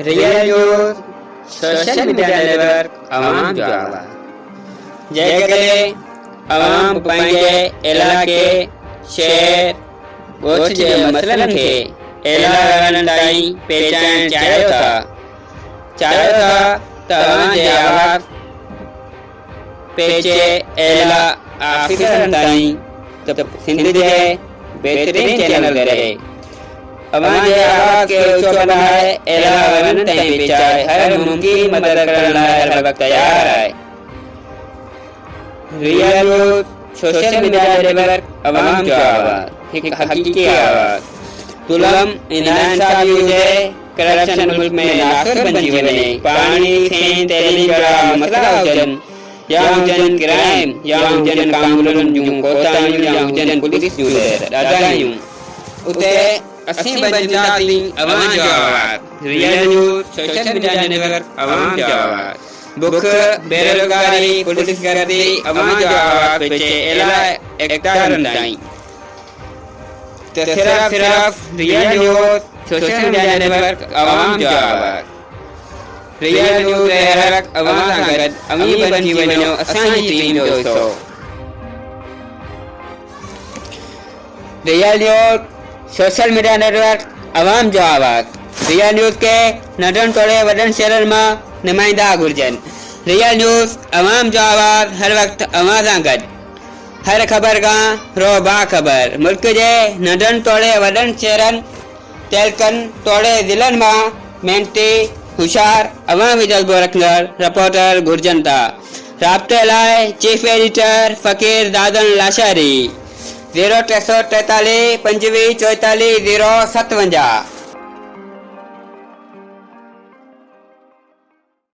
Real news social media network अवाम जो आवाज़ जय करे अवाम पंहिंजे इलाइक़े शहर ॻोठ जे मसइलनि खे इलाहनि ताईं पहुचाइण चाहियो था त अवांजे आवाज़ पहुचे एला ऑफिसरनि ताईं त सिंध जे बहितरीन चैनल रहे अवांजे आवाज़ खे ऊचो बढ़ाए इलाहनि ताईं पहुचाए हर मुमकिन मदद करण लाइ हर वक़्तु तयार आहे। Real news social media network अवाम जो आवाज़ हिकु हक़ीक़ी आवाज़ जुल्म नाइंसाफ़ी हुजे करप्शन मुल्क में नासुर बणिजी वञे पाणी खेनि तइलीम जहिड़ा मसइला हुजनि या हुजनि क्राइम या हुजनि कानूननि जूं कोताहियूं या हुजनि पुलिस जूं ॾाढाइयूं उते असीं बणिजासीं अवाम जो आवाज़। Real news social media network अवाम जो आवाज़ बुख बेरोज़गारी पुलिस गर्दी अवाम जो आवाज़ पहुचे इलाही इक़्तिदारनि ताईं तो सिर्फ real news social media network अवाम जो आवाज़। रियल न्यूज़ हर वक़्तु अवाम सां गॾु अमीर बणिजी वञो असांजी टीम जो हिसो। Real news social media network अवाम जो आवाज़। रियल न्यूज़ के नंढनि तोड़े वॾनि शहरनि मां नुमाइंदा घुरिजनि। रियल न्यूज़ अवाम जो आवाज़ हर वक़्तु अवाम सां गॾु हर ख़बर खां रो बाख़बर मुल्क जे नंढनि तोड़े वॾनि शहरनि तहलकनि तोड़े ज़िलनि मां महिनती होशियार अवामी जज़्बो रखंदड़ रिपोर्टर घुरिजनि था। राब्ते लाइ चीफ एडिटर फ़कीर दादन लाशारी 0343 25 44 057।